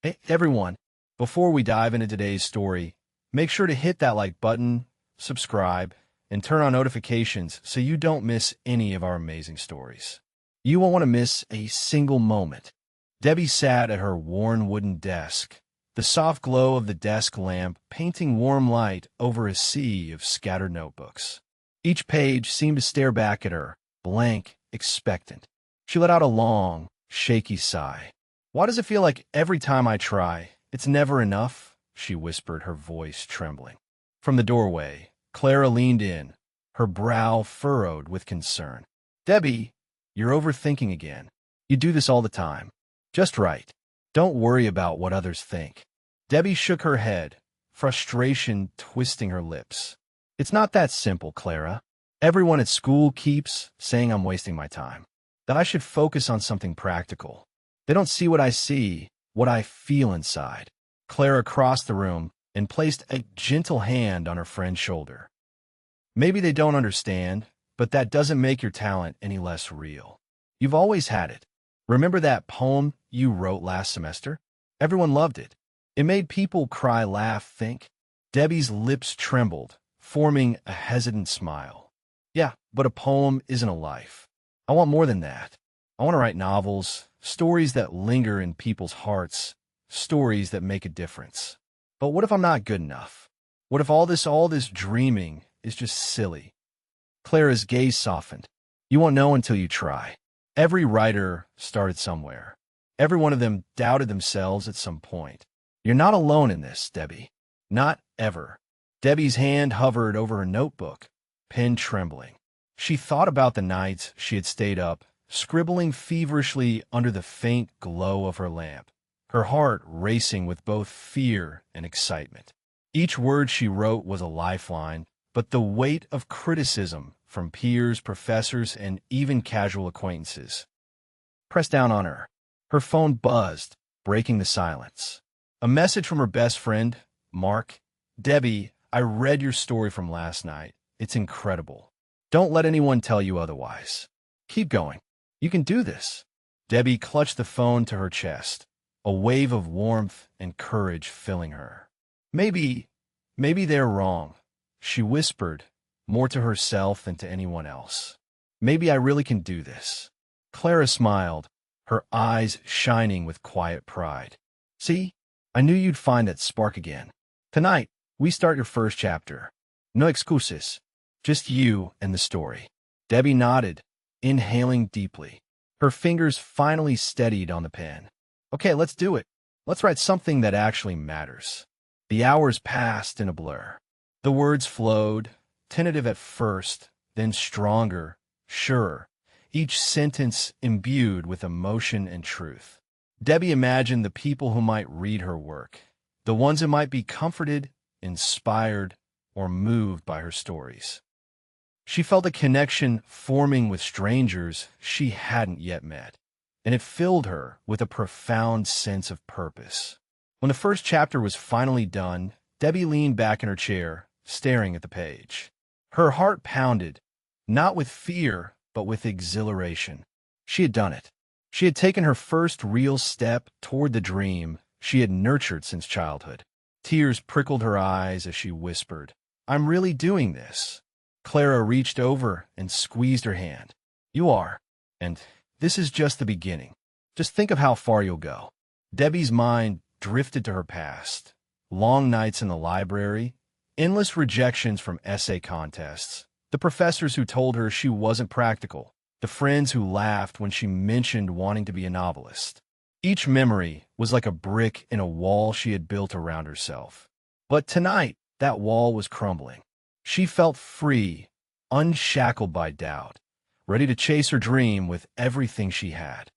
Hey, everyone, before we dive into today's story, make sure to hit that like button, subscribe, and turn on notifications so you don't miss any of our amazing stories. You won't want to miss a single moment. Debbie sat at her worn wooden desk, the soft glow of the desk lamp painting warm light over a sea of scattered notebooks. Each page seemed to stare back at her, blank, expectant. She let out a long, shaky sigh. "Why does it feel like every time I try, it's never enough?" she whispered, her voice trembling. From the doorway, Clara leaned in, her brow furrowed with concern. "Debbie, you're overthinking again. You do this all the time. Just right. Don't worry about what others think." Debbie shook her head, frustration twisting her lips. "It's not that simple, Clara. Everyone at school keeps saying I'm wasting my time, that I should focus on something practical. They don't see what I see, what I feel inside." Clara crossed the room and placed a gentle hand on her friend's shoulder. "Maybe they don't understand, but that doesn't make your talent any less real. You've always had it. Remember that poem you wrote last semester? Everyone loved it. It made people cry, laugh, think." Debbie's lips trembled, forming a hesitant smile. "Yeah, but a poem isn't a life. I want more than that. I want to write novels, stories that linger in people's hearts, stories that make a difference. But what if I'm not good enough? What if all this dreaming is just silly?" Clara's gaze softened. "You won't know until you try. Every writer started somewhere. Every one of them doubted themselves at some point. You're not alone in this, Debbie. Not ever." Debbie's hand hovered over her notebook, pen trembling. She thought about the nights she had stayed up, scribbling feverishly under the faint glow of her lamp, her heart racing with both fear and excitement. Each word she wrote was a lifeline, but the weight of criticism from peers, professors, and even casual acquaintances pressed down on her. Her phone buzzed, breaking the silence. A message from her best friend, Mark. "Debbie, I read your story from last night. It's incredible. Don't let anyone tell you otherwise. Keep going. You can do this." Debbie clutched the phone to her chest, a wave of warmth and courage filling her. Maybe they're wrong," she whispered, more to herself than to anyone else. "Maybe I really can do this." Clara smiled, her eyes shining with quiet pride. "See, I knew you'd find that spark again. Tonight, we start your first chapter. No excuses, just you and the story." Debbie nodded, inhaling deeply. Her fingers finally steadied on the pen. "Okay, let's do it. Let's write something that actually matters." The hours passed in a blur. The words flowed, tentative at first, then stronger, surer, each sentence imbued with emotion and truth. Debbie imagined the people who might read her work, the ones who might be comforted, inspired, or moved by her stories. She felt a connection forming with strangers she hadn't yet met, and it filled her with a profound sense of purpose. When the first chapter was finally done, Debbie leaned back in her chair, staring at the page. Her heart pounded, not with fear, but with exhilaration. She had done it. She had taken her first real step toward the dream she had nurtured since childhood. Tears prickled her eyes as she whispered, "I'm really doing this." Clara reached over and squeezed her hand. "You are. And this is just the beginning. Just think of how far you'll go." Debbie's mind drifted to her past. Long nights in the library, endless rejections from essay contests, the professors who told her she wasn't practical, the friends who laughed when she mentioned wanting to be a novelist. Each memory was like a brick in a wall she had built around herself. But tonight, that wall was crumbling. She felt free, unshackled by doubt, ready to chase her dream with everything she had.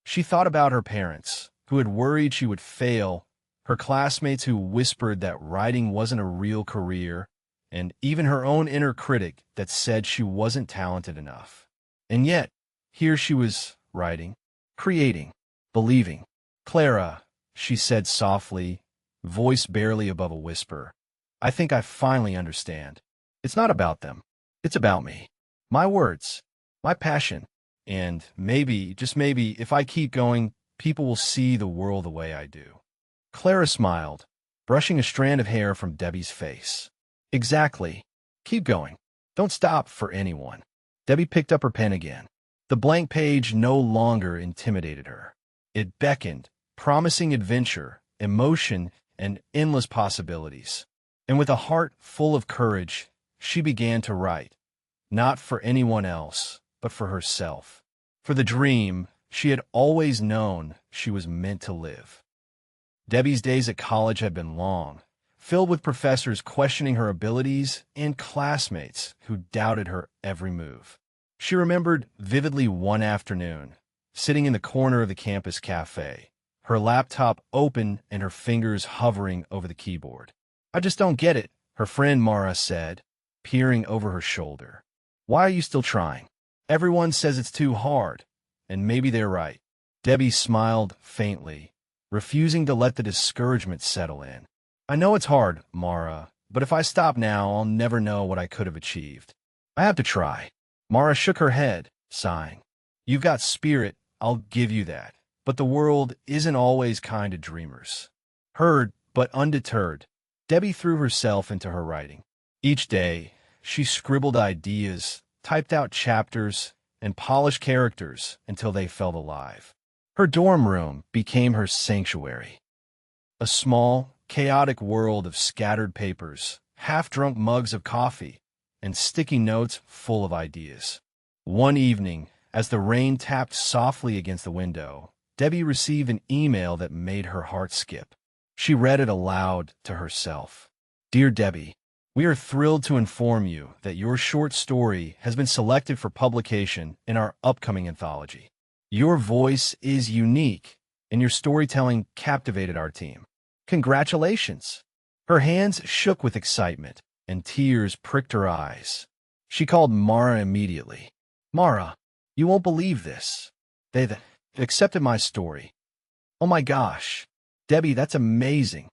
She thought about her parents, who had worried she would fail, her classmates who whispered that writing wasn't a real career, and even her own inner critic that said she wasn't talented enough. And yet, here she was writing, creating, believing. "Clara," she said softly, voice barely above a whisper, "I think I finally understand. It's not about them. It's about me. My words, my passion. And maybe, just maybe, if I keep going, people will see the world the way I do." Clara smiled, brushing a strand of hair from Debbie's face. Exactly. Keep going. Don't stop for anyone. Debbie picked up her pen again. The blank page no longer intimidated her. It beckoned, promising adventure, emotion, and endless possibilities. And with a heart full of courage, she began to write, not for anyone else, but for herself, for the dream she had always known she was meant to live. Debbie's days at college had been long, filled with professors questioning her abilities and classmates who doubted her every move. She remembered vividly one afternoon, sitting in the corner of the campus cafe, her laptop open and her fingers hovering over the keyboard. I just don't get it, her friend Mara said, peering over her shoulder. Why are you still trying? Everyone says it's too hard, and maybe they're right. Debbie smiled faintly, refusing to let the discouragement settle in. I know it's hard, Mara, but if I stop now, I'll never know what I could have achieved. I have to try. Mara shook her head, sighing. You've got spirit, I'll give you that. But the world isn't always kind to dreamers. Heard, but undeterred, Debbie threw herself into her writing. Each day, she scribbled ideas, typed out chapters, and polished characters until they felt alive. Her dorm room became her sanctuary. A small, chaotic world of scattered papers, half-drunk mugs of coffee, and sticky notes full of ideas. One evening, as the rain tapped softly against the window, Debbie received an email that made her heart skip. She read it aloud to herself. Dear Debbie, we are thrilled to inform you that your short story has been selected for publication in our upcoming anthology. Your voice is unique, and your storytelling captivated our team. Congratulations! Her hands shook with excitement, and tears pricked her eyes. She called Mara immediately. Mara, you won't believe this. They've accepted my story. Oh my gosh. Debbie, that's amazing.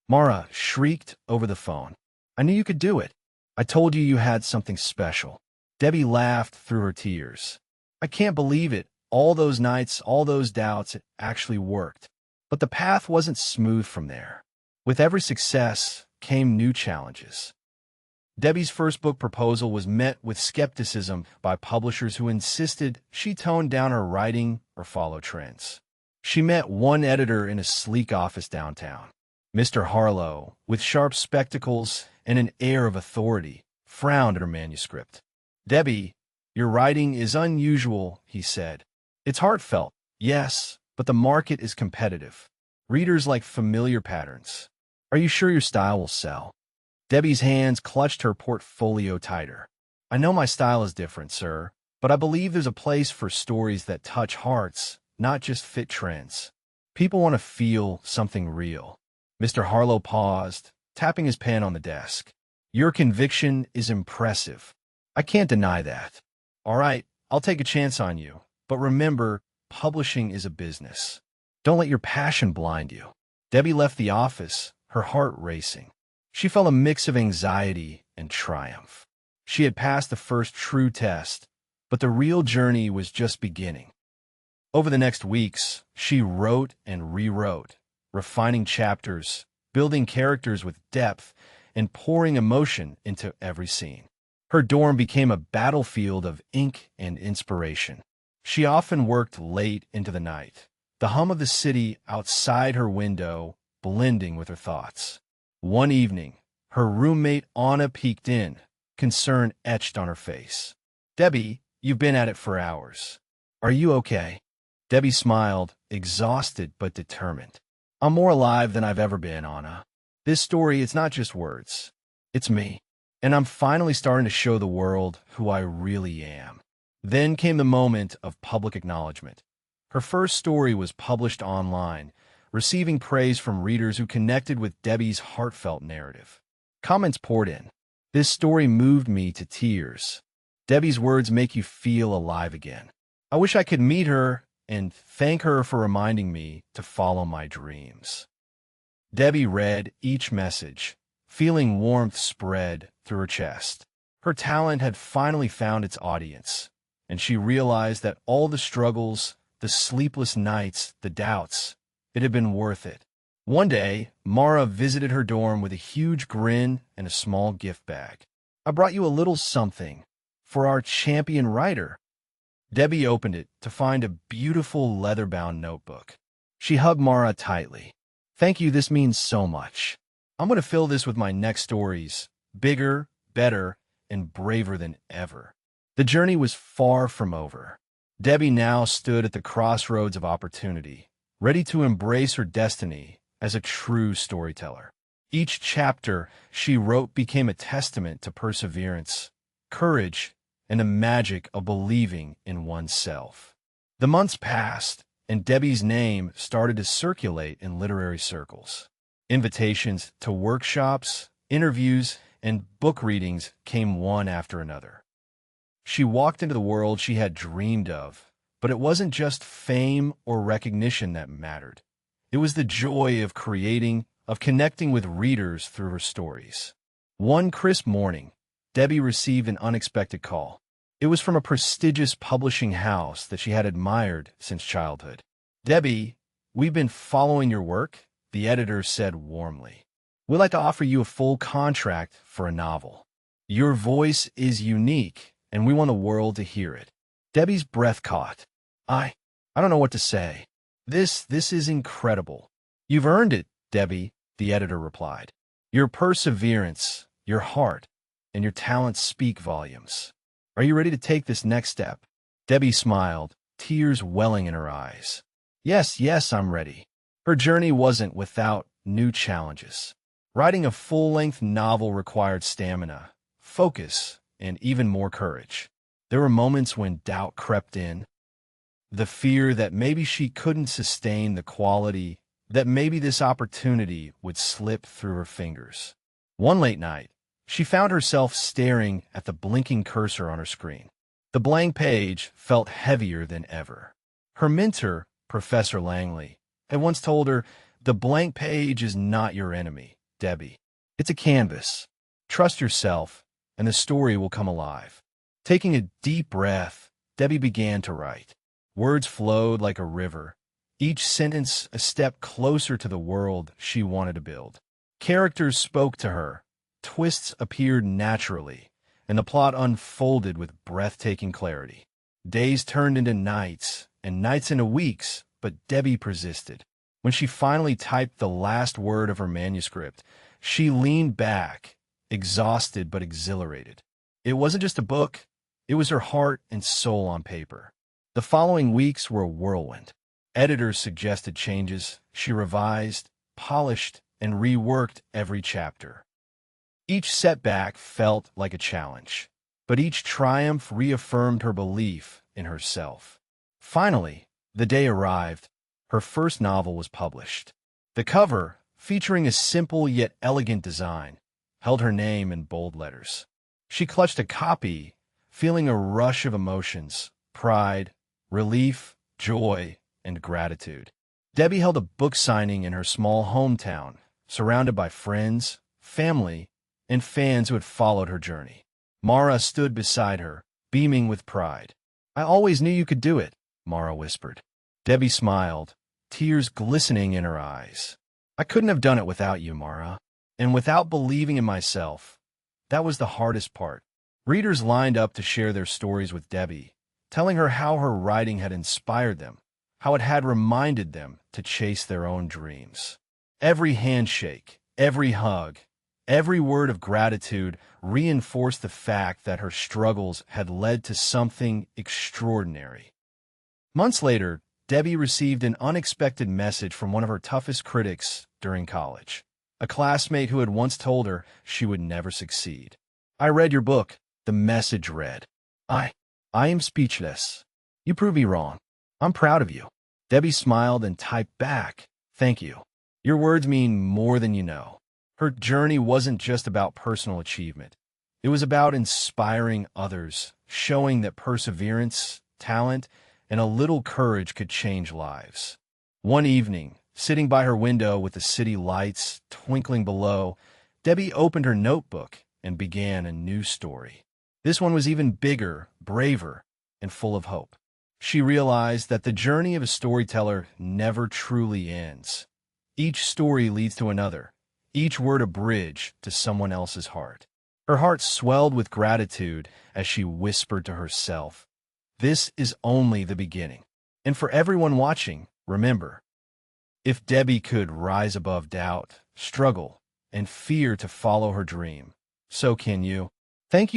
Mara shrieked over the phone. I knew you could do it. I told you you had something special. Debbie laughed through her tears. I can't believe it. All those nights, all those doubts, it actually worked. But the path wasn't smooth from there. With every success came new challenges. Debbie's first book proposal was met with skepticism by publishers who insisted she tone down her writing or follow trends. She met one editor in a sleek office downtown. Mr. Harlow, with sharp spectacles and an air of authority, frowned at her manuscript. Debbie, your writing is unusual, he said. It's heartfelt, yes, but the market is competitive. Readers like familiar patterns. Are you sure your style will sell? Debbie's hands clutched her portfolio tighter. I know my style is different, sir, but I believe there's a place for stories that touch hearts, not just fit trends. People want to feel something real. Mr. Harlow paused, tapping his pen on the desk. Your conviction is impressive. I can't deny that. All right, I'll take a chance on you. But remember, publishing is a business. Don't let your passion blind you. Debbie left the office, her heart racing. She felt a mix of anxiety and triumph. She had passed the first true test, but the real journey was just beginning. Over the next weeks, she wrote and rewrote, refining chapters, building characters with depth, and pouring emotion into every scene. Her dorm became a battlefield of ink and inspiration. She often worked late into the night, the hum of the city outside her window blending with her thoughts. One evening, her roommate Anna peeked in, concern etched on her face. Debbie, you've been at it for hours. Are you okay? Debbie smiled, exhausted but determined. I'm more alive than I've ever been, Anna. This story, it's not just words. It's me. And I'm finally starting to show the world who I really am. Then came the moment of public acknowledgement. Her first story was published online, receiving praise from readers who connected with Debbie's heartfelt narrative. Comments poured in. This story moved me to tears. Debbie's words make you feel alive again. I wish I could meet her and thank her for reminding me to follow my dreams. Debbie read each message, feeling warmth spread through her chest. Her talent had finally found its audience, and she realized that all the struggles, the sleepless nights, the doubts, it had been worth it. One day, Mara visited her dorm with a huge grin and a small gift bag. "I brought you a little something for our champion writer." Debbie opened it to find a beautiful leather-bound notebook. She hugged Mara tightly. "Thank you, this means so much. I'm going to fill this with my next stories, bigger, better, and braver than ever." The journey was far from over. Debbie now stood at the crossroads of opportunity, ready to embrace her destiny as a true storyteller. Each chapter she wrote became a testament to perseverance, courage, and the magic of believing in oneself. The months passed, and Debbie's name started to circulate in literary circles. Invitations to workshops, interviews, and book readings came one after another. She walked into the world she had dreamed of, but it wasn't just fame or recognition that mattered. It was the joy of creating, of connecting with readers through her stories. One crisp morning, Debbie received an unexpected call. It was from a prestigious publishing house that she had admired since childhood. "Debbie, we've been following your work," the editor said warmly. "We'd like to offer you a full contract for a novel. Your voice is unique, and we want the world to hear it." Debbie's breath caught. I don't know what to say. This is incredible." "You've earned it, Debbie," the editor replied. "Your perseverance, your heart, and your talent speak volumes. Are you ready to take this next step?" Debbie smiled, tears welling in her eyes. Yes, I'm ready." Her journey wasn't without new challenges. Writing a full-length novel required stamina, focus, and even more courage. There were moments when doubt crept in, the fear that maybe she couldn't sustain the quality, that maybe this opportunity would slip through her fingers. One late night, she found herself staring at the blinking cursor on her screen. The blank page felt heavier than ever. Her mentor, Professor Langley, had once told her, "The blank page is not your enemy, Debbie. It's a canvas. Trust yourself, and the story will come alive." Taking a deep breath, Debbie began to write. Words flowed like a river, each sentence a step closer to the world she wanted to build. Characters spoke to her, twists appeared naturally, and the plot unfolded with breathtaking clarity. Days turned into nights, and nights into weeks, but Debbie persisted. When she finally typed the last word of her manuscript, she leaned back, exhausted but exhilarated. It wasn't just a book, it was her heart and soul on paper. The following weeks were a whirlwind. Editors suggested changes. She revised, polished, and reworked every chapter. Each setback felt like a challenge, but each triumph reaffirmed her belief in herself. Finally, the day arrived. Her first novel was published. The cover, featuring a simple yet elegant design, held her name in bold letters. She clutched a copy, feeling a rush of emotions, pride, relief, joy, and gratitude. Debbie held a book signing in her small hometown, surrounded by friends, family, and fans who had followed her journey. Mara stood beside her, beaming with pride. "I always knew you could do it," Mara whispered. Debbie smiled, tears glistening in her eyes. "I couldn't have done it without you, Mara. And without believing in myself. That was the hardest part." Readers lined up to share their stories with Debbie, telling her how her writing had inspired them, how it had reminded them to chase their own dreams. Every handshake, every hug, every word of gratitude reinforced the fact that her struggles had led to something extraordinary. Months later, Debbie received an unexpected message from one of her toughest critics during college, a classmate who had once told her she would never succeed. "I read your book," the message read. I am speechless. You prove me wrong. I'm proud of you." Debbie smiled and typed back, "Thank you. Your words mean more than you know." Her journey wasn't just about personal achievement. It was about inspiring others, showing that perseverance, talent, and a little courage could change lives. One evening, sitting by her window with the city lights twinkling below, Debbie opened her notebook and began a new story. This one was even bigger, braver, and full of hope. She realized that the journey of a storyteller never truly ends. Each story leads to another, each word a bridge to someone else's heart. Her heart swelled with gratitude as she whispered to herself, "This is only the beginning." And for everyone watching, remember, if Debbie could rise above doubt, struggle, and fear to follow her dream, so can you. Thank you